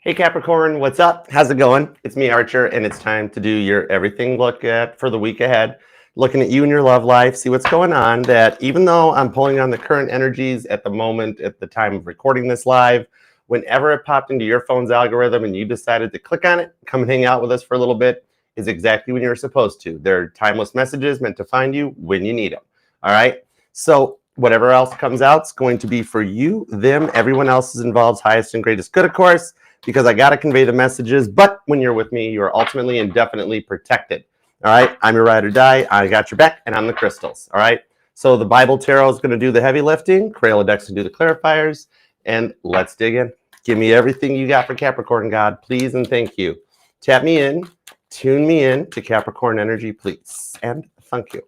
Hey Capricorn, what's up? How's it going? It's me, Archer, and it's time to do your everything look at for the week ahead. Looking at you and your love life, see what's going on. That even though I'm pulling on the current energies at the moment, at the time of recording this live, whenever it popped into your phone's algorithm and you decided to click on it, come and hang out with us for a little bit, is exactly when you're supposed to. They're timeless messages meant to find you when you need them. All right. So whatever else comes out is going to be for you, them, everyone else is involved, highest and greatest good, of course, because I got to convey the messages. But when you're with me, you're ultimately and definitely protected. All right. I'm your ride or die. I got your back, and I'm the crystals. All right. So the Bible Tarot is going to do the heavy lifting. Crayola decks to do the clarifiers. And let's dig in. Give me everything you got for Capricorn, God, please, and thank you. Tap me in. Tune me in to Capricorn energy, please. And thank you.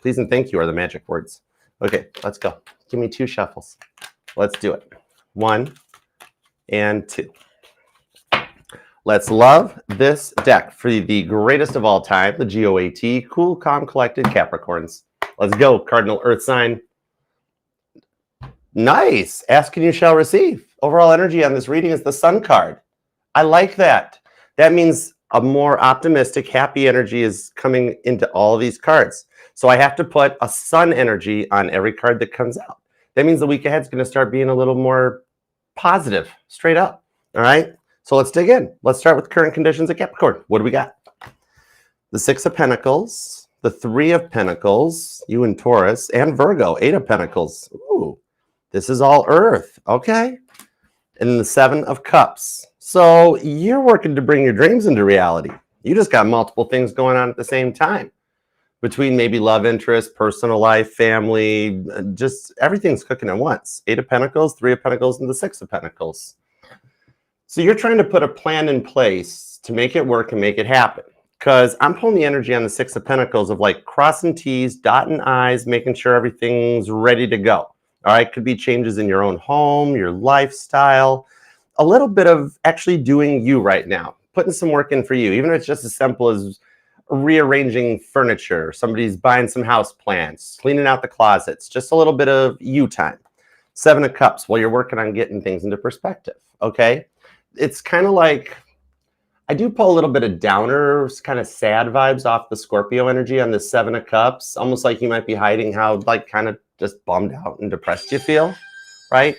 Please and thank you are the magic words. Okay, let's go. Give me 2 shuffles. Let's do it. 1 and 2. Let's love this deck for the greatest of all time, the GOAT, cool, calm, collected Capricorns. Let's go, Cardinal Earth sign. Nice. Ask and you shall receive. Overall energy on this reading is the Sun card. I like that. That means a more optimistic, happy energy is coming into all of these cards. So I have to put a Sun energy on every card that comes out. That means the week ahead is going to start being a little more positive, straight up. All right. So let's dig in. Let's start with current conditions of Capricorn. What do we got? The 6 of Pentacles, the 3 of Pentacles, you and Taurus, and Virgo, 8 of Pentacles. Ooh, this is all Earth. Okay. And then the 7 of Cups. So you're working to bring your dreams into reality. You just got multiple things going on at the same time. Between maybe love interest, personal life, family, just everything's cooking at once. 8 of Pentacles, 3 of Pentacles, and the 6 of Pentacles. So you're trying to put a plan in place to make it work and make it happen. Because I'm pulling the energy on the 6 of Pentacles of like crossing T's, dotting I's, making sure everything's ready to go. All right, could be changes in your own home, your lifestyle, a little bit of actually doing you right now, putting some work in for you, even if it's just as simple as rearranging furniture, somebody's buying some house plants, cleaning out the closets, just a little bit of you time. 7 of Cups, while you're working on getting things into perspective, okay? It's kind of like, I do pull a little bit of downer, kind of sad vibes off the Scorpio energy on the 7 of Cups, almost like you might be hiding how like kind of just bummed out and depressed you feel, right?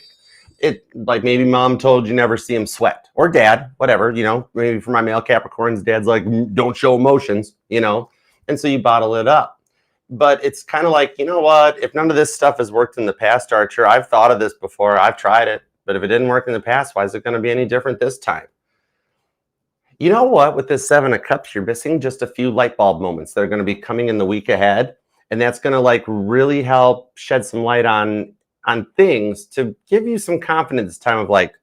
It like maybe mom told you never see him sweat, or dad, whatever, you know, maybe for my male Capricorns, dad's like, don't show emotions, you know, and so you bottle it up. But it's kind of like, you know what, if none of this stuff has worked in the past, Archer, I've thought of this before, I've tried it, but if it didn't work in the past, why is it going to be any different this time? You know what, with this 7 of Cups, you're missing just a few light bulb moments that are going to be coming in the week ahead. And that's going to like really help shed some light on things to give you some confidence this time of like,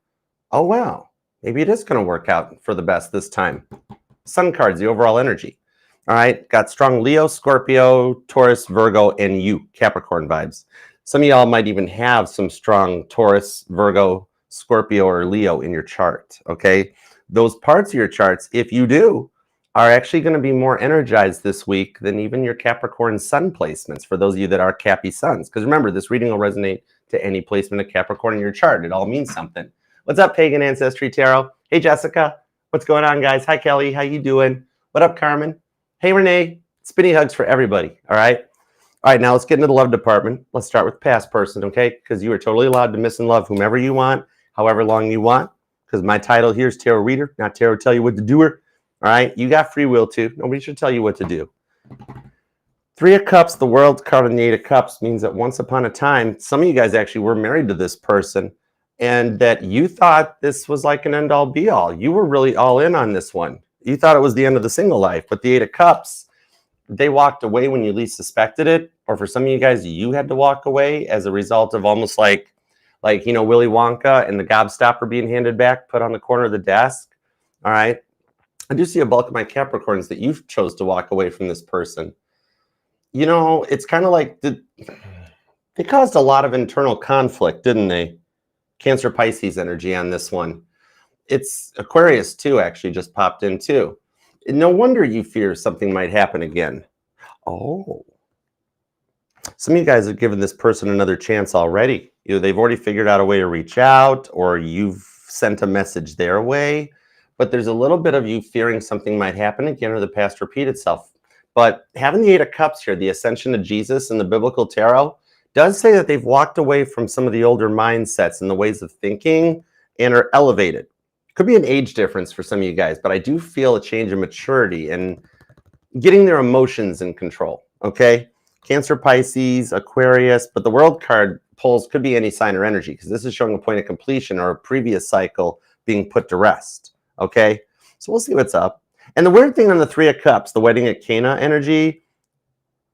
oh, wow, maybe it is going to work out for the best this time. Sun cards, the overall energy. All right, got strong Leo, Scorpio, Taurus, Virgo, and you, Capricorn vibes. Some of y'all might even have some strong Taurus, Virgo, Scorpio, or Leo in your chart, okay? Those parts of your charts, if you do, are actually going to be more energized this week than even your Capricorn sun placements for those of you that are Cappy suns. Because remember, this reading will resonate to any placement of Capricorn in your chart. It all means something. What's up, Pagan Ancestry Tarot? Hey, Jessica. What's going on, guys? Hi, Kelly. How you doing? What up, Carmen? Hey, Renee. Spinny hugs for everybody, all right? All right, now let's get into the love department. Let's start with the past person, okay? Because you are totally allowed to miss and love whomever you want, however long you want. Because my title here is Tarot Reader, not Tarot Tell You What to Do Her. All right, you got free will too. Nobody should tell you what to do. 3 of Cups, the World's card in the 8 of Cups means that once upon a time, some of you guys actually were married to this person and that you thought this was like an end-all be-all. You were really all in on this one. You thought it was the end of the single life, but the 8 of Cups, they walked away when you least suspected it. Or for some of you guys, you had to walk away as a result of almost like you know, Willy Wonka and the gobstopper being handed back, put on the corner of the desk. All right. I do see a bulk of my Capricorns that you chose to walk away from this person. You know, it's kind of like they caused a lot of internal conflict, didn't they? Cancer Pisces energy on this one. It's Aquarius too, actually just popped in too. No wonder you fear something might happen again. Oh. Some of you guys have given this person another chance already. Either they've already figured out a way to reach out, or you've sent a message their way, but there's a little bit of you fearing something might happen again or the past repeat itself. But having the Eight of Cups here, the ascension of Jesus in the biblical tarot, does say that they've walked away from some of the older mindsets and the ways of thinking and are elevated. Could be an age difference for some of you guys, but I do feel a change in maturity and getting their emotions in control, okay? Cancer, Pisces, Aquarius, but the World card pulls could be any sign or energy because this is showing a point of completion or a previous cycle being put to rest, okay? So we'll see what's up. And the weird thing on the Three of Cups, the wedding at Cana energy,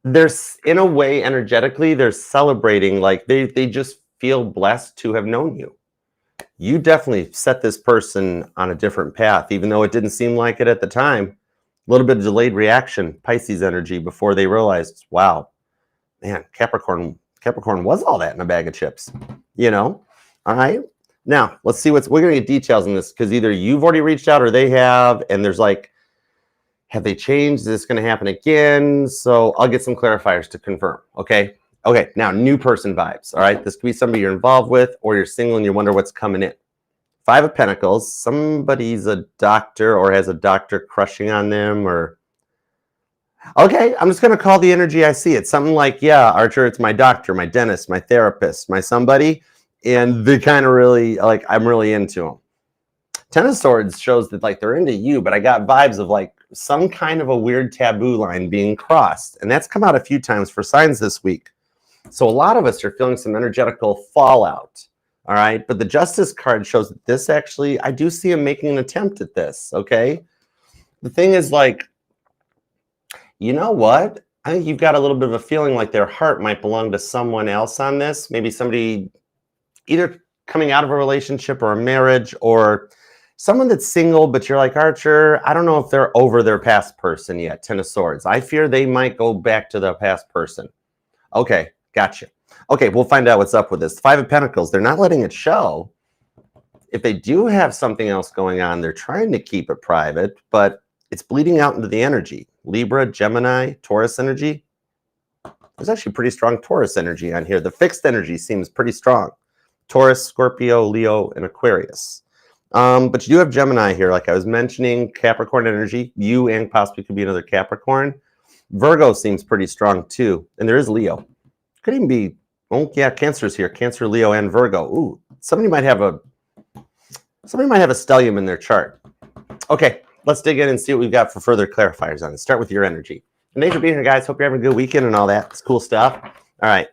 there's, in a way, energetically, they're celebrating, like they just feel blessed to have known you. You definitely set this person on a different path, even though it didn't seem like it at the time. A little bit of delayed reaction, Pisces energy, before they realized, wow, man, Capricorn was all that in a bag of chips, you know? All right. Now, let's see we're going to get details on this because either you've already reached out or they have, and there's like, have they changed? Is this going to happen again? So I'll get some clarifiers to confirm, okay? Okay, now new person vibes, all right? This could be somebody you're involved with or you're single and you wonder what's coming in. Five of Pentacles, somebody's a doctor or has a doctor crushing on them or... Okay, I'm just going to call the energy I see. It's something like, yeah, Archer, it's my doctor, my dentist, my therapist, my somebody, and they kind of really, like, I'm really into them. Ten of Swords shows that, like, they're into you, but I got vibes of, like, some kind of a weird taboo line being crossed, and that's come out a few times for signs this week. So a lot of us are feeling some energetical fallout, all right? But the Justice card shows that this actually, I do see him making an attempt at this, okay? The thing is, like, you know what? I think you've got a little bit of a feeling like their heart might belong to someone else on this. Maybe somebody either coming out of a relationship or a marriage or someone that's single, but you're like, Archer, I don't know if they're over their past person yet. Ten of Swords. I fear they might go back to their past person. Okay, gotcha. Okay, we'll find out what's up with this. Five of Pentacles, they're not letting it show. If they do have something else going on, they're trying to keep it private, but it's bleeding out into the energy. Libra, Gemini, Taurus energy. There's actually pretty strong Taurus energy on here. The fixed energy seems pretty strong. Taurus, Scorpio, Leo, and Aquarius. But you do have Gemini here, like I was mentioning, Capricorn energy. You and possibly could be another Capricorn. Virgo seems pretty strong too. And there is Leo. Could even be, oh yeah, Cancer's here. Cancer, Leo, and Virgo. Ooh, somebody might have a stellium in their chart. Okay, let's dig in and see what we've got for further clarifiers on it. Start with your energy. And thanks for being here, guys. Hope you're having a good weekend and all that. It's cool stuff. All right.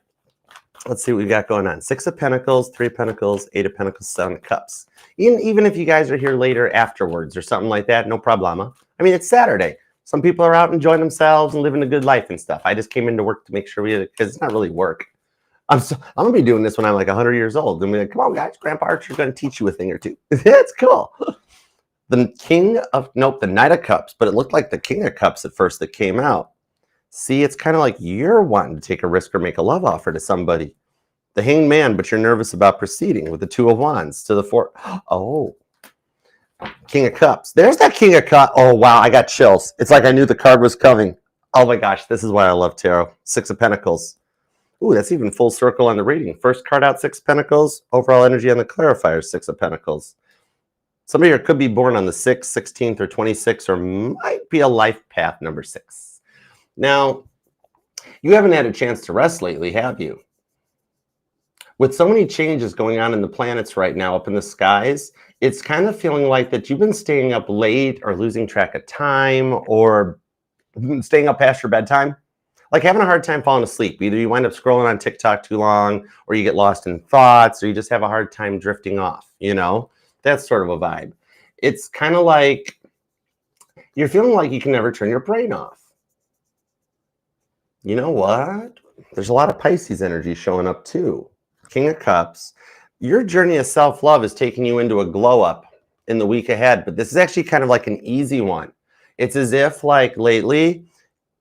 Let's see what we've got going on. Six of Pentacles, Three of Pentacles, Eight of Pentacles, Seven of Cups. Even if you guys are here later afterwards or something like that, no problema. I mean, it's Saturday. Some people are out enjoying themselves and living a good life and stuff. I just came into work to make sure because it's not really work. I'm going to be doing this when I'm like 100 years old. And be like, come on, guys, Grandpa Archer's going to teach you a thing or two. It's cool. The Knight of Cups, but it looked like the King of Cups at first that came out. See, it's kind of like you're wanting to take a risk or make a love offer to somebody. The Hanged Man, but you're nervous about proceeding with the Two of Wands to the Four. Oh, King of Cups. There's that King of Cups. Oh, wow, I got chills. It's like I knew the card was coming. Oh my gosh, this is why I love tarot. Six of Pentacles. Ooh, that's even full circle on the reading. First card out, Six of Pentacles. Overall energy on the clarifier, Six of Pentacles. Somebody here could be born on the 6th, 16th, or 26th, or might be a life path number 6. Now, you haven't had a chance to rest lately, have you? With so many changes going on in the planets right now up in the skies, it's kind of feeling like that you've been staying up late or losing track of time or staying up past your bedtime. Like having a hard time falling asleep. Either you wind up scrolling on TikTok too long, or you get lost in thoughts, or you just have a hard time drifting off, you know? That's sort of a vibe. It's kind of like you're feeling like you can never turn your brain off. You know what? There's a lot of Pisces energy showing up too. King of Cups. Your journey of self-love is taking you into a glow up in the week ahead, but this is actually kind of like an easy one. It's as if like lately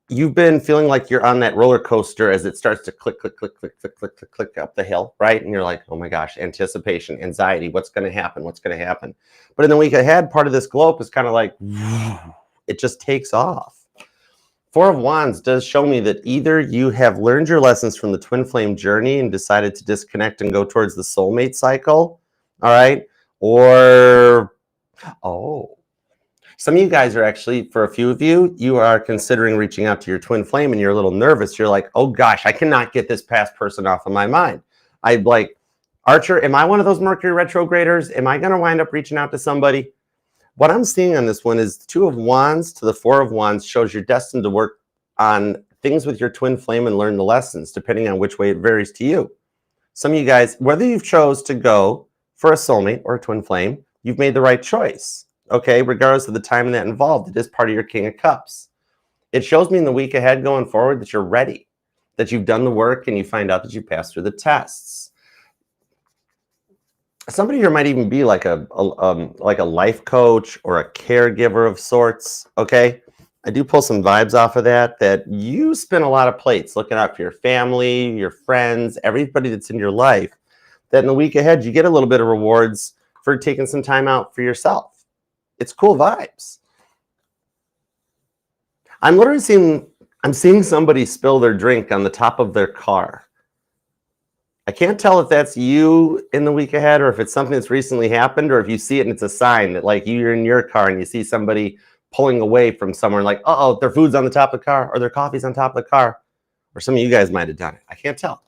you've been feeling like you're on that roller coaster as it starts to click, click, click, click, click, click, click, click up the hill, right? And you're like, oh my gosh, anticipation, anxiety, what's going to happen? What's going to happen? But in the week ahead, part of this glow up is kind of like, it just takes off. Four of Wands does show me that either you have learned your lessons from the twin flame journey and decided to disconnect and go towards the soulmate cycle, all right? Or, oh, some of you guys are actually, for a few of you, you are considering reaching out to your twin flame and you're a little nervous. You're like, oh gosh, I cannot get this past person off of my mind. I'm like, Archer, am I one of those Mercury retrograders? Am I going to wind up reaching out to somebody? What I'm seeing on this one is the Two of Wands to the Four of Wands shows you're destined to work on things with your twin flame and learn the lessons, depending on which way it varies to you. Some of you guys, whether you've chose to go for a soulmate or a twin flame, you've made the right choice, okay? Regardless of the time that involved, it is part of your King of Cups. It shows me in the week ahead going forward that you're ready, that you've done the work and you find out that you passed through the tests. Somebody here might even be like a life coach or a caregiver of sorts, okay? I do pull some vibes off of that you spin a lot of plates looking out for your family, your friends, everybody that's in your life, that in the week ahead, you get a little bit of rewards for taking some time out for yourself. It's cool vibes. I'm seeing somebody spill their drink on the top of their car. I can't tell if that's you in the week ahead or if it's something that's recently happened, or if you see it and it's a sign that like you're in your car and you see somebody pulling away from somewhere like, uh-oh, their food's on the top of the car or their coffee's on top of the car. Or some of you guys might have done it. I can't tell.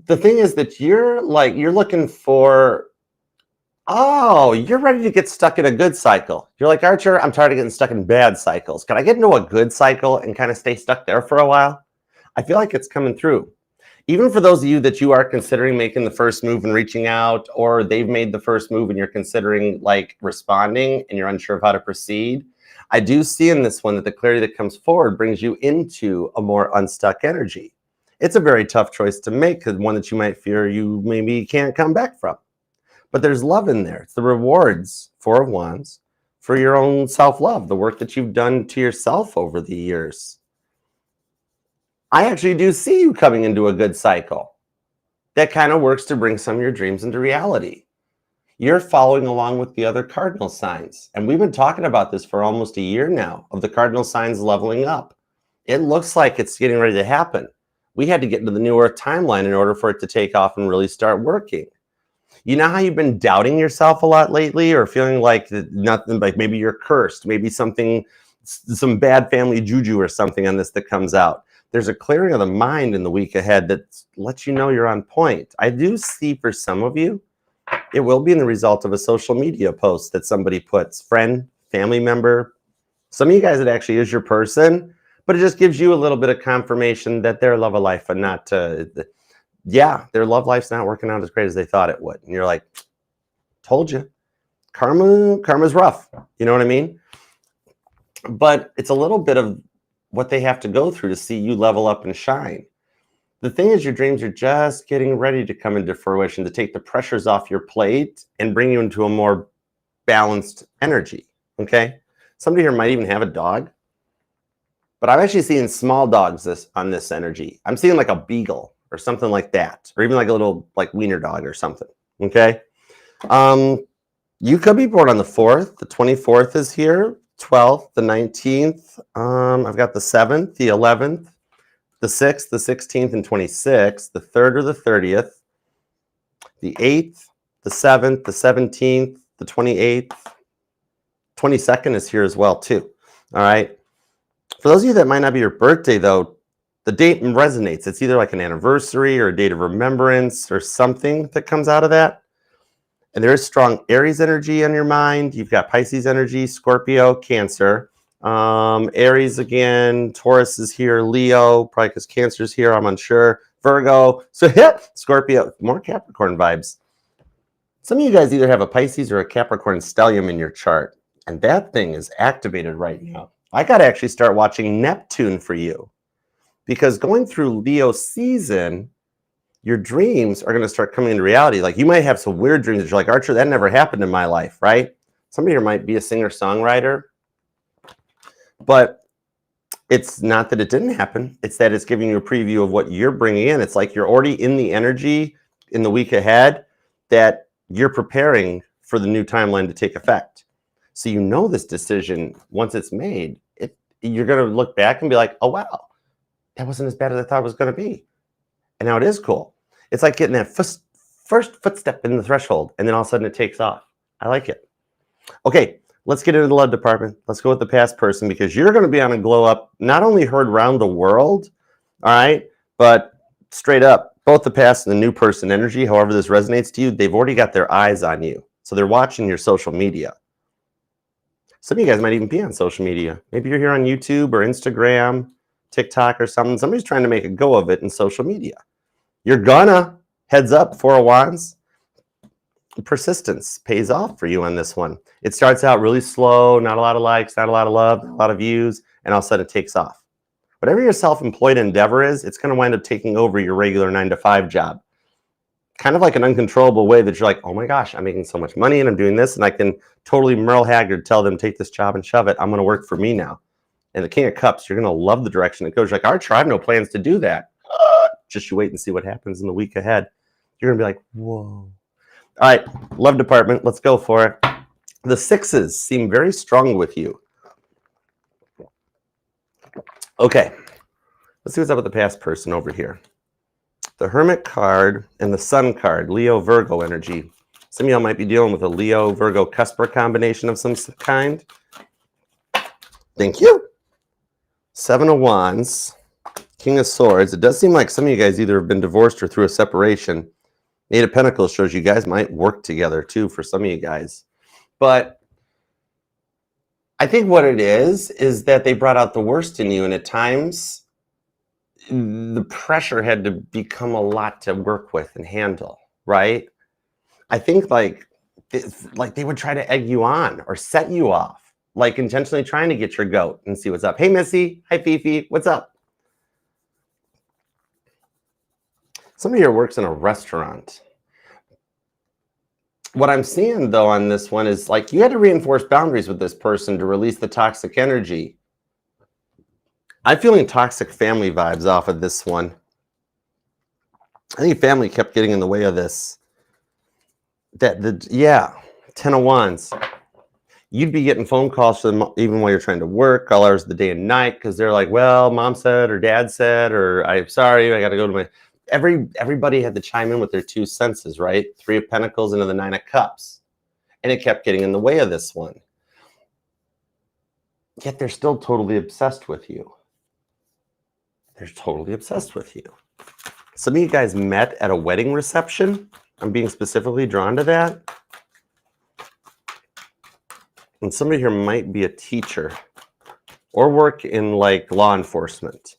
The thing is that you're looking for, oh, you're ready to get stuck in a good cycle. You're like, Archer, I'm tired of getting stuck in bad cycles. Can I get into a good cycle and kind of stay stuck there for a while? I feel like it's coming through. Even for those of you that you are considering making the first move and reaching out, or they've made the first move and you're considering like responding and you're unsure of how to proceed, I do see in this one that the clarity that comes forward brings you into a more unstuck energy. It's a very tough choice to make, because one that you might fear you maybe can't come back from. But there's love in there. It's the rewards, Four of Wands, for your own self-love, the work that you've done to yourself over the years. I actually do see you coming into a good cycle that kind of works to bring some of your dreams into reality. You're following along with the other cardinal signs. And we've been talking about this for almost a year now, of the cardinal signs leveling up. It looks like it's getting ready to happen. We had to get into the new Earth timeline in order for it to take off and really start working. You know how you've been doubting yourself a lot lately, or feeling like nothing, like maybe you're cursed, maybe some bad family juju or something on this that comes out. There's a clearing of the mind in the week ahead that lets you know you're on point. I do see for some of you, it will be in the result of a social media post that somebody puts, friend, family member. Some of you guys, it actually is your person, but it just gives you a little bit of confirmation that their love of life and not, their love life's not working out as great as they thought it would. And you're like, told you, karma's rough. You know what I mean? But it's a little bit of what they have to go through to see you level up and shine. The thing is, your dreams are just getting ready to come into fruition, to take the pressures off your plate and bring you into a more balanced energy, okay? Somebody here might even have a dog, but I'm actually seeing small dogs on this energy. I'm seeing like a beagle or something like that, or even like a little like wiener dog or something, okay? You could be born on the 4th. The 24th is here. 12th, the 19th, I've got the 7th, the 11th, the 6th, the 16th, and 26th, the 3rd or the 30th, the 8th, the 7th, the 17th, the 28th, 22nd is here as well too, all right? For those of you that might not be your birthday though, the date resonates. It's either like an anniversary or a date of remembrance or something that comes out of that. And there is strong Aries energy on your mind. You've got Pisces energy, Scorpio, Cancer. Aries again, Taurus is here, Leo, probably because Cancer is here, I'm unsure. Virgo, so Scorpio, more Capricorn vibes. Some of you guys either have a Pisces or a Capricorn stellium in your chart, and that thing is activated right now. I got to actually start watching Neptune for you, because going through Leo season, your dreams are going to start coming into reality. Like you might have some weird dreams that you're like, Archer, that never happened in my life, right? Somebody here might be a singer-songwriter, but it's not that it didn't happen. It's that it's giving you a preview of what you're bringing in. It's like you're already in the energy in the week ahead that you're preparing for the new timeline to take effect. So you know this decision, once it's made, you're going to look back and be like, oh, wow, that wasn't as bad as I thought it was going to be. And now it is cool. It's like getting that first footstep in the threshold, and then all of a sudden it takes off. I like it. Okay, let's get into the love department. Let's go with the past person, because you're going to be on a glow up, not only heard around the world, all right, but straight up, both the past and the new person energy, however this resonates to you, they've already got their eyes on you. So they're watching your social media. Some of you guys might even be on social media. Maybe you're here on YouTube or Instagram, TikTok or something. Somebody's trying to make a go of it in social media. You're gonna, heads up, Four of Wands, persistence pays off for you on this one. It starts out really slow, not a lot of likes, not a lot of love, not a lot of views, and all of a sudden it takes off. Whatever your self-employed endeavor is, it's going to wind up taking over your regular 9-to-5 job. Kind of like an uncontrollable way that you're like, oh my gosh, I'm making so much money and I'm doing this, and I can totally Merle Haggard tell them, take this job and shove it. I'm going to work for me now. And the King of Cups, you're going to love the direction it goes. You're like, Archer, I have no plans to do that. Just you wait and see what happens in the week ahead. You're going to be like, whoa. All right, love department, let's go for it. The sixes seem very strong with you. Okay, let's see what's up with the past person over here. The Hermit card and the Sun card, Leo, Virgo energy. Some of y'all might be dealing with a Leo, Virgo, Cusper combination of some kind. Thank you. Seven of Wands, King of Swords. It does seem like some of you guys either have been divorced or through a separation. Eight of Pentacles shows you guys might work together too for some of you guys. But I think what it is that they brought out the worst in you, and at times the pressure had to become a lot to work with and handle, right? I think like they would try to egg you on or set you off, like intentionally trying to get your goat and see what's up. Hey, Missy. Hi, Fifi. What's up? Somebody here works in a restaurant. What I'm seeing, though, on this one is like you had to reinforce boundaries with this person to release the toxic energy. I'm feeling toxic family vibes off of this one. I think family kept getting in the way of this. Yeah, 10 of Wands. You'd be getting phone calls from them even while you're trying to work, all hours of the day and night, because they're like, well, mom said or dad said, or I'm sorry, I got to go to my... Everybody had to chime in with their 2 senses, right? 3 of Pentacles into the 9 of Cups. And it kept getting in the way of this one. Yet they're still totally obsessed with you. They're totally obsessed with you. Some of you guys met at a wedding reception. I'm being specifically drawn to that. And somebody here might be a teacher or work in like law enforcement.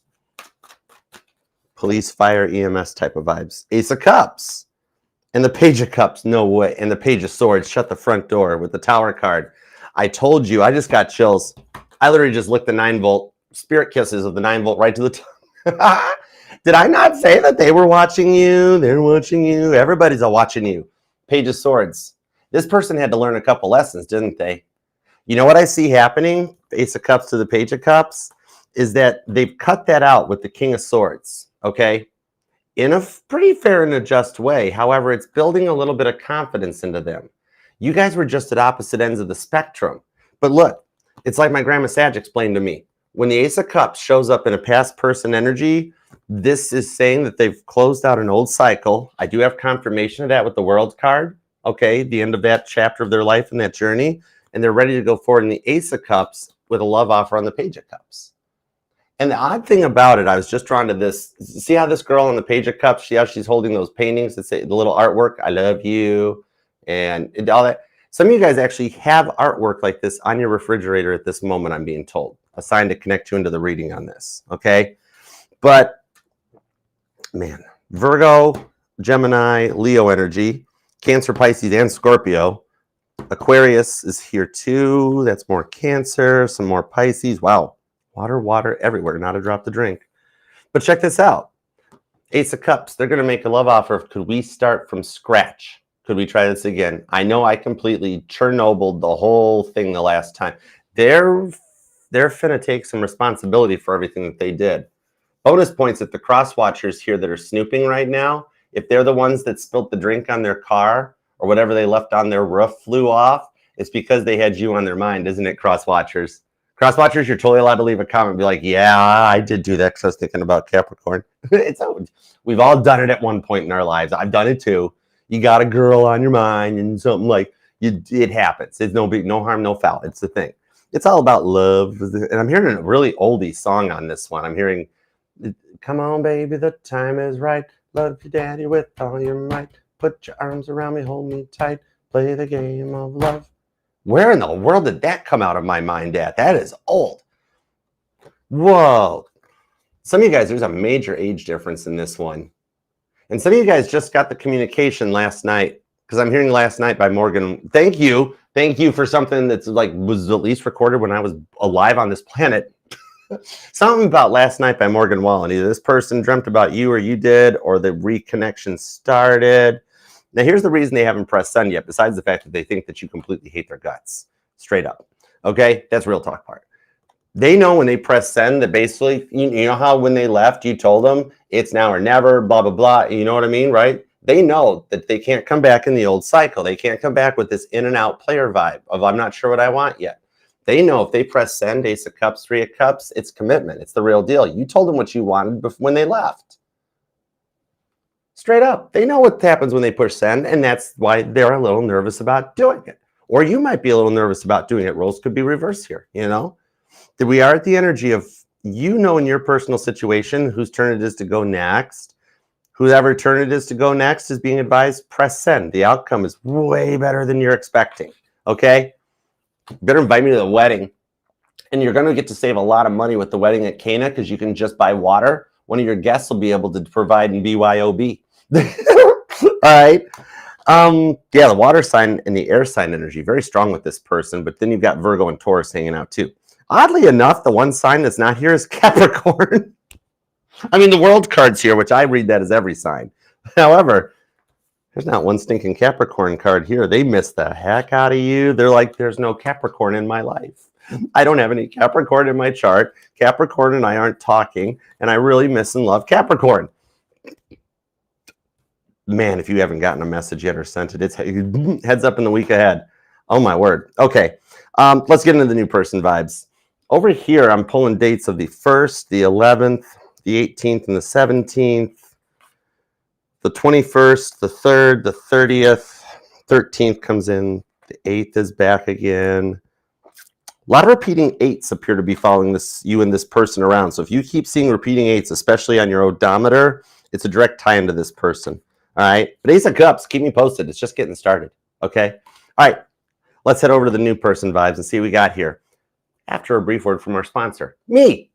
Police, fire, EMS type of vibes. Ace of Cups. And the Page of Cups, no way. And the Page of Swords, shut the front door with the Tower card. I told you, I just got chills. I literally just licked the 9-volt spirit kisses of the 9-volt right to the top. Did I not say that they were watching you? They're watching you. Everybody's all watching you. Page of Swords. This person had to learn a couple lessons, didn't they? You know what I see happening? Ace of Cups to the Page of Cups is that they've cut that out with the King of Swords. Okay, in a pretty fair and just way. However, it's building a little bit of confidence into them. You guys were just at opposite ends of the spectrum. But look, it's like my grandma Sag explained to me. When the Ace of Cups shows up in a past person energy, this is saying that they've closed out an old cycle. I do have confirmation of that with the World card. Okay, the end of that chapter of their life and that journey. And they're ready to go forward in the Ace of Cups with a love offer on the Page of Cups. And the odd thing about it, I was just drawn to this. See how this girl on the Page of Cups, see how she's holding those paintings that say the little artwork, I love you, and all that. Some of you guys actually have artwork like this on your refrigerator at this moment, I'm being told. A sign to connect you into the reading on this, okay? But, man, Virgo, Gemini, Leo energy, Cancer, Pisces, and Scorpio. Aquarius is here too. That's more Cancer, some more Pisces. Wow. Water everywhere, not a drop to drink. But check this out. Ace of Cups, they're going to make a love offer of, could we start from scratch? Could we try this again? I know I completely Chernobyl the whole thing the last time. They're finna take some responsibility for everything that they did. Bonus points if the cross watchers here that are snooping right now, if they're the ones that spilt the drink on their car or whatever they left on their roof flew off, it's because they had you on their mind, isn't it, cross watchers? Cross watchers, you're totally allowed to leave a comment and be like, yeah, I did do that because I was thinking about Capricorn. We've all done it at one point in our lives. I've done it too. You got a girl on your mind and something like it happens. It's no harm, no foul. It's the thing. It's all about love. And I'm hearing a really oldie song on this one. I'm hearing, come on, baby, the time is right. Love your daddy with all your might. Put your arms around me, hold me tight. Play the game of love. Where in the world did that come out of my mind at? That is old. Whoa. Some of you guys, there's a major age difference in this one. And some of you guys just got the communication last night, because I'm hearing last night by Morgan. Thank you. Thank you for something that's like was at least recorded when I was alive on this planet. Something about last night by Morgan Wallen. Either this person dreamt about you or you did, or the reconnection started. Now, here's the reason they haven't pressed send yet, besides the fact that they think that you completely hate their guts. Straight up. Okay? That's real talk part. They know when they press send that basically, you know how when they left, you told them it's now or never, blah, blah, blah. You know what I mean, right? They know that they can't come back in the old cycle. They can't come back with this in and out player vibe of I'm not sure what I want yet. They know if they press send, Ace of Cups, Three of Cups, it's commitment. It's the real deal. You told them what you wanted when they left. Straight up. They know what happens when they push send, and that's why they're a little nervous about doing it. Or you might be a little nervous about doing it. Roles could be reversed here, you know? That we are at the energy of, you know, in your personal situation, whose turn it is to go next. Whoever turn it is to go next is being advised, press send. The outcome is way better than you're expecting, okay? You better invite me to the wedding. And you're going to get to save a lot of money with the wedding at Cana because you can just buy water. One of your guests will be able to provide in BYOB. All right. Yeah, the water sign and the air sign energy, very strong with this person. But then you've got Virgo and Taurus hanging out too. Oddly enough, the one sign that's not here is Capricorn. I mean, the world card's here, which I read that as every sign. However, there's not one stinking Capricorn card here. They miss the heck out of you. They're like, there's no Capricorn in my life. I don't have any Capricorn in my chart. Capricorn and I aren't talking, and I really miss and love Capricorn. Man, if you haven't gotten a message yet or sent it, it's heads up in the week ahead. Oh, my word. Okay, let's get into the new person vibes. Over here, I'm pulling dates of the 1st, the 11th, the 18th, and the 17th, the 21st, the 3rd, the 30th, 13th comes in, the 8th is back again. A lot of repeating 8s appear to be following you and this person around. So if you keep seeing repeating 8s, especially on your odometer, it's a direct tie into this person. All right. But Ace of Cups, keep me posted. It's just getting started. Okay. All right. Let's head over to the new person vibes and see what we got here. After a brief word from our sponsor, me.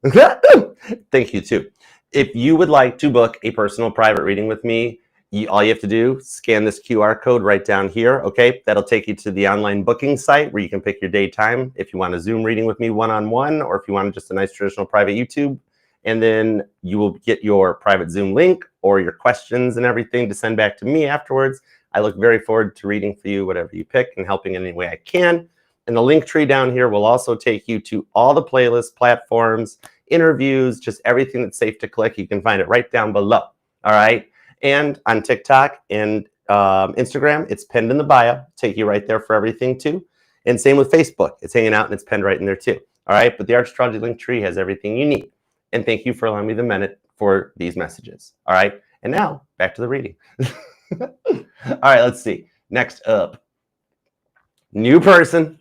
Thank you too. If you would like to book a personal private reading with me, all you have to do, scan this QR code right down here, okay? That'll take you to the online booking site where you can pick your day time if you want a Zoom reading with me one-on-one, or if you want just a nice traditional private YouTube. And then you will get your private Zoom link or your questions and everything to send back to me afterwards. I look very forward to reading for you, whatever you pick, and helping in any way I can. And the link tree down here will also take you to all the playlists, platforms, interviews, just everything that's safe to click. You can find it right down below. All right. And on TikTok and Instagram, it's pinned in the bio. Take you right there for everything too. And same with Facebook. It's hanging out and it's pinned right in there too. All right. But the Astrology link tree has everything you need. And thank you for allowing me the minute for these messages. All right. And now back to the reading. All right. Let's see. Next up, new person.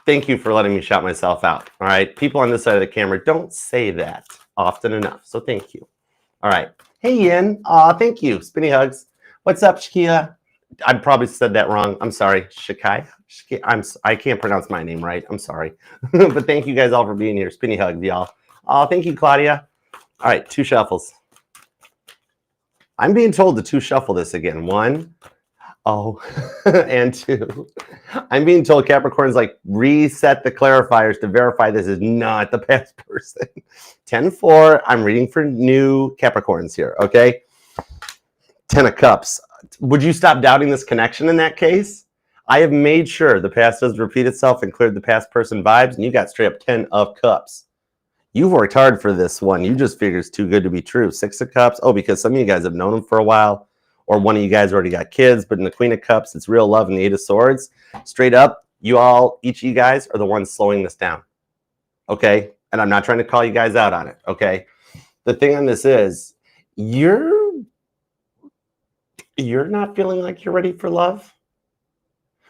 Thank you for letting me shout myself out. All right. People on this side of the camera don't say that often enough. So thank you. All right. Hey, Yin. Aw, thank you. Spinny hugs. What's up, Shakia? I probably said that wrong. I'm sorry. Shakai? I can't pronounce my name right. I'm sorry. But thank you guys all for being here. Spinny hugs, y'all. Oh, thank you, Claudia. All right. 2 shuffles. I'm being told to 2 shuffle this again. 1. Oh, and 2. I'm being told Capricorn's like reset the clarifiers to verify this is not the past person. 10-4. I'm reading for new Capricorns here. Okay. 10 of Cups. Would you stop doubting this connection in that case? I have made sure the past doesn't repeat itself and cleared the past person vibes, and you got straight up 10 of Cups. You've worked hard for this one. You just figure it's too good to be true. 6 of Cups. Oh, because some of you guys have known him for a while. Or one of you guys already got kids, but in the Queen of Cups, it's real love and the 8 of Swords. Straight up, each of you guys are the ones slowing this down. Okay? And I'm not trying to call you guys out on it. Okay? The thing on this is, You're not feeling like you're ready for love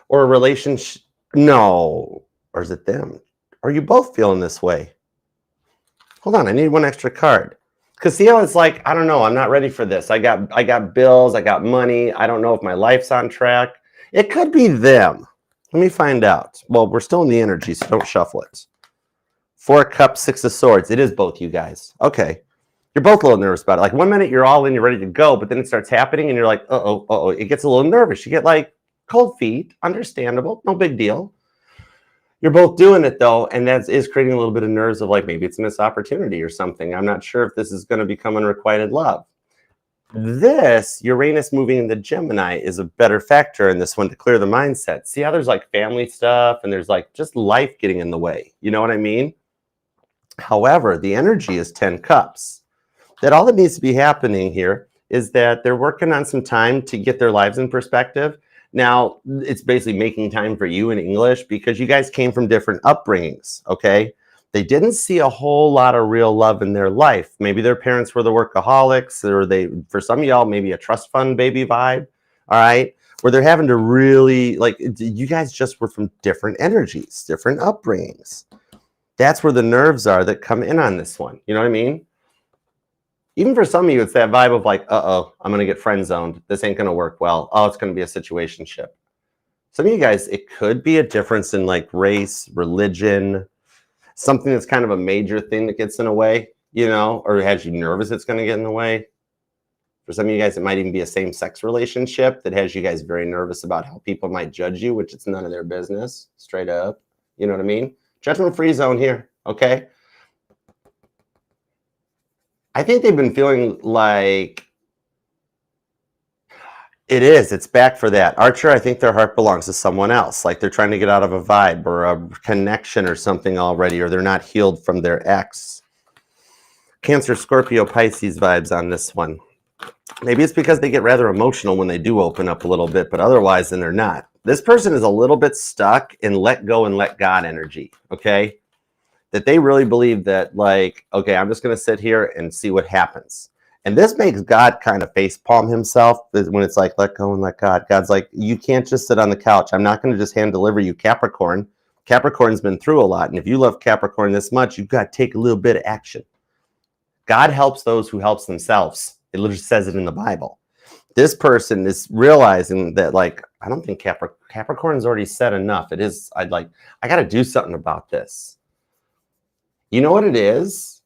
or a relationship? No. Or is it them? Are you both feeling this way? Hold on, I need one extra card. Because see how it's like, I don't know, I'm not ready for this. I got bills, I got money. I don't know if my life's on track. It could be them. Let me find out. Well, we're still in the energy, so don't shuffle it. 4 of Cups, 6 of Swords. It is both you guys. Okay. You're both a little nervous about it. Like 1 minute you're all in, you're ready to go, but then it starts happening and you're like, uh-oh, uh-oh. It gets a little nervous. You get like cold feet. Understandable. No big deal. You're both doing it though, and that is creating a little bit of nerves of like maybe it's a missed opportunity or something. I'm not sure if this is going to become unrequited love. This Uranus moving into Gemini is a better factor in this one to clear the mindset. See how there's like family stuff and there's like just life getting in the way. You know what I mean? However, the energy is 10 Cups. That all that needs to be happening here is that they're working on some time to get their lives in perspective. Now, it's basically making time for you in English because you guys came from different upbringings, okay? They didn't see a whole lot of real love in their life. Maybe their parents were the workaholics, or they, for some of y'all, maybe a trust fund baby vibe, all right? Where they're having to really, like, you guys just were from different energies, different upbringings. That's where the nerves are that come in on this one. You know what I mean? Even for some of you, it's that vibe of like, uh-oh, I'm going to get friend zoned. This ain't going to work well. Oh, it's going to be a situationship. Some of you guys, it could be a difference in like race, religion, something that's kind of a major thing that gets in the way, you know, or has you nervous it's going to get in the way. For some of you guys, it might even be a same-sex relationship that has you guys very nervous about how people might judge you, which it's none of their business, straight up. You know what I mean? Judgment-free zone here, okay? I think they've been feeling like it's back for that. Archer, I think their heart belongs to someone else. Like they're trying to get out of a vibe or a connection or something already, or they're not healed from their ex. Cancer, Scorpio, Pisces vibes on this one. Maybe it's because they get rather emotional when they do open up a little bit, but otherwise then they're not. This person is a little bit stuck in let go and let God energy, okay? That they really believe that like, okay, I'm just going to sit here and see what happens. And this makes God kind of facepalm himself when it's like, let go and let God. God's like, you can't just sit on the couch. I'm not going to just hand deliver you Capricorn. Capricorn's been through a lot. And if you love Capricorn this much, you've got to take a little bit of action. God helps those who helps themselves. It literally says it in the Bible. This person is realizing that like, I don't think Capricorn's already said enough. It is, I got to do something about this. You know what it is?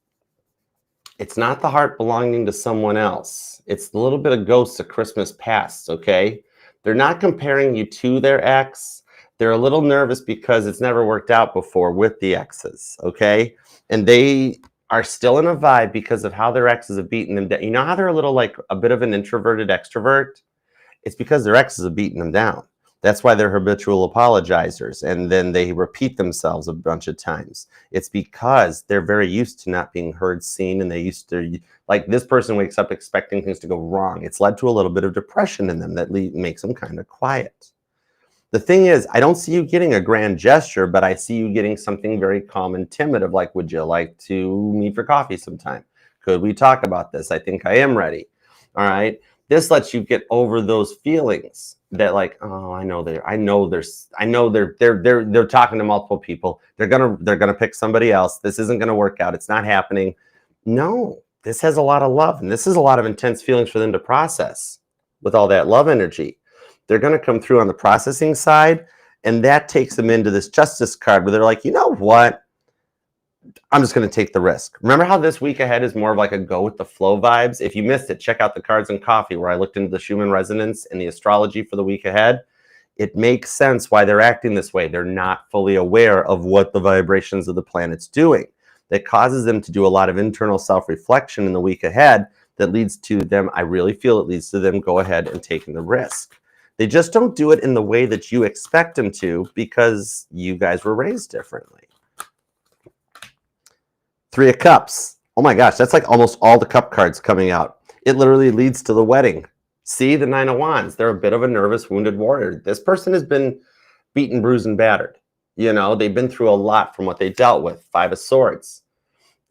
It's not the heart belonging to someone else. It's a little bit of ghosts of Christmas past, okay? They're not comparing you to their ex. They're a little nervous because it's never worked out before with the exes, okay? And they are still in a vibe because of how their exes have beaten them down. You know how they're a little like a bit of an introverted extrovert? It's because their exes have beaten them down. That's why they're habitual apologizers, and then they repeat themselves a bunch of times. It's because they're very used to not being heard, seen, and they used to, like this person wakes up expecting things to go wrong. It's led to a little bit of depression in them that makes them kind of quiet. The thing is, I don't see you getting a grand gesture, but I see you getting something very calm and timid of like, would you like to meet for coffee sometime? Could we talk about this? I think I am ready. All right. This lets you get over those feelings that like, oh, I know they're talking to multiple people. They're gonna pick somebody else. This isn't gonna work out. It's not happening. No, this has a lot of love, and this is a lot of intense feelings for them to process with all that love energy. They're gonna come through on the processing side, and that takes them into this Justice card where they're like, you know what? I'm just going to take the risk. Remember how this week ahead is more of like a go with the flow vibes? If you missed it, check out the Cards and Coffee where I looked into the Schumann resonance and the astrology for the week ahead. It makes sense why they're acting this way. They're not fully aware of what the vibrations of the planet's doing. That causes them to do a lot of internal self-reflection in the week ahead that leads to them, I really feel it leads to them go ahead and taking the risk. They just don't do it in the way that you expect them to because you guys were raised differently. 3 of Cups. Oh my gosh, that's like almost all the cup cards coming out. It literally leads to the wedding. See, the 9 of Wands. They're a bit of a nervous, wounded warrior. This person has been beaten, bruised, and battered. You know, they've been through a lot from what they dealt with. 5 of Swords.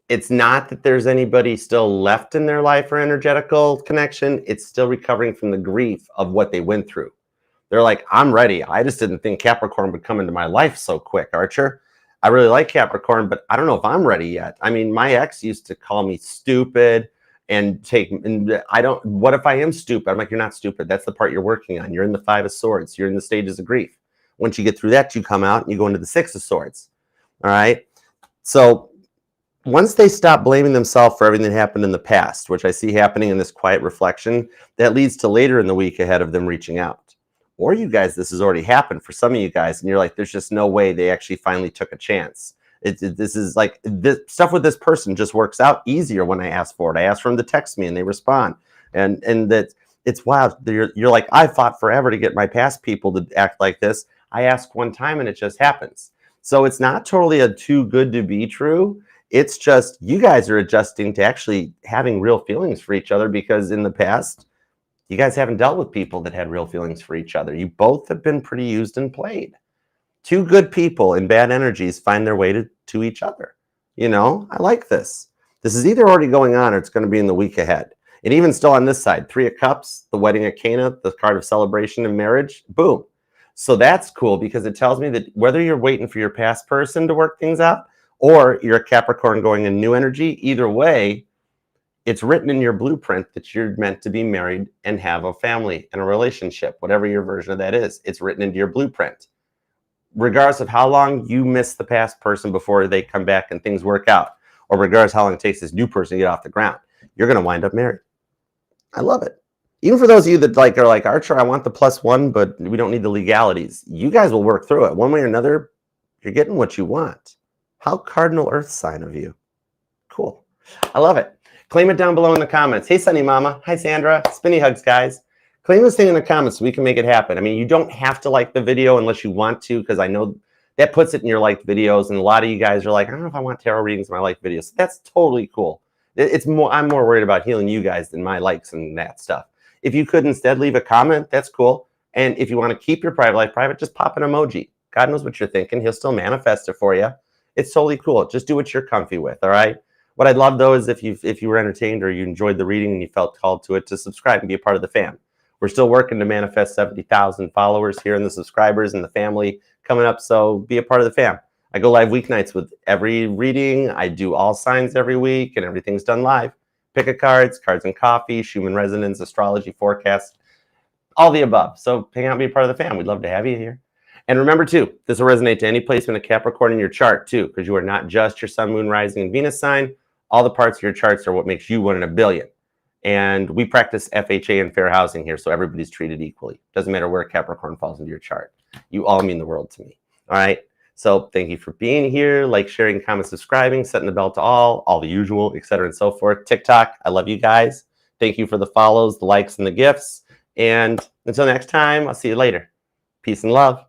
It's not that there's anybody still left in their life or energetical connection. It's still recovering from the grief of what they went through. They're like, I'm ready. I just didn't think Capricorn would come into my life so quick, Archer. I really like Capricorn, but I don't know if I'm ready yet. I mean, my ex used to call me stupid and I don't, what if I am stupid? I'm like, you're not stupid. That's the part you're working on. You're in the 5 of Swords. You're in the stages of grief. Once you get through that, you come out and you go into the 6 of Swords. All right. So once they stop blaming themselves for everything that happened in the past, which I see happening in this quiet reflection, that leads to later in the week ahead of them reaching out. Or you guys, this has already happened for some of you guys, and you're like, there's just no way they actually finally took a chance. This is like, this stuff with this person just works out easier when I ask for it. I ask for them to text me and they respond. And that it's wild. You're like, I fought forever to get my past people to act like this. I ask one time and it just happens. So it's not totally a too good to be true. It's just you guys are adjusting to actually having real feelings for each other, because in the past, you guys haven't dealt with people that had real feelings for each other. You both have been pretty used and played. Two good people in bad energies find their way to each other. You know, I like this. This is either already going on or it's going to be in the week ahead. And even still on this side, 3 of Cups, the wedding at Cana, the card of celebration and marriage, boom. So that's cool, because it tells me that whether you're waiting for your past person to work things out or you're a Capricorn going in new energy, either way, it's written in your blueprint that you're meant to be married and have a family and a relationship, whatever your version of that is. It's written into your blueprint. Regardless of how long you miss the past person before they come back and things work out, or regardless how long it takes this new person to get off the ground, you're going to wind up married. I love it. Even for those of you that are like, Archer, I want the +1, but we don't need the legalities. You guys will work through it. One way or another, you're getting what you want. How cardinal earth sign of you. Cool. I love it. Claim it down below in the comments. Hey, Sunny Mama. Hi, Sandra. Spinny hugs, guys. Claim this thing in the comments so we can make it happen. I mean, you don't have to like the video unless you want to, because I know that puts it in your liked videos, and a lot of you guys are like, I don't know if I want tarot readings in my liked videos. That's totally cool. I'm more worried about healing you guys than my likes and that stuff. If you could instead leave a comment, that's cool. And if you want to keep your private life private, just pop an emoji. God knows what you're thinking. He'll still manifest it for you. It's totally cool. Just do what you're comfy with, all right? What I'd love, though, is if you were entertained or you enjoyed the reading and you felt called to it, to subscribe and be a part of the fam. We're still working to manifest 70,000 followers here in the subscribers and the family coming up, so be a part of the fam. I go live weeknights with every reading. I do all signs every week, and everything's done live. Pick a cards and coffee, Schumann resonance, astrology, forecast, all the above. So hang out and be a part of the fam. We'd love to have you here. And remember, too, this will resonate to any placement of Capricorn in your chart, too, because you are not just your sun, moon, rising, and Venus sign. All the parts of your charts are what makes you 1 in a billion. And we practice FHA and fair housing here, so everybody's treated equally. Doesn't matter where Capricorn falls into your chart. You all mean the world to me. All right? So thank you for being here. Like, sharing, comment, subscribing, setting the bell to all the usual, etc. and so forth. TikTok, I love you guys. Thank you for the follows, the likes, and the gifts. And until next time, I'll see you later. Peace and love.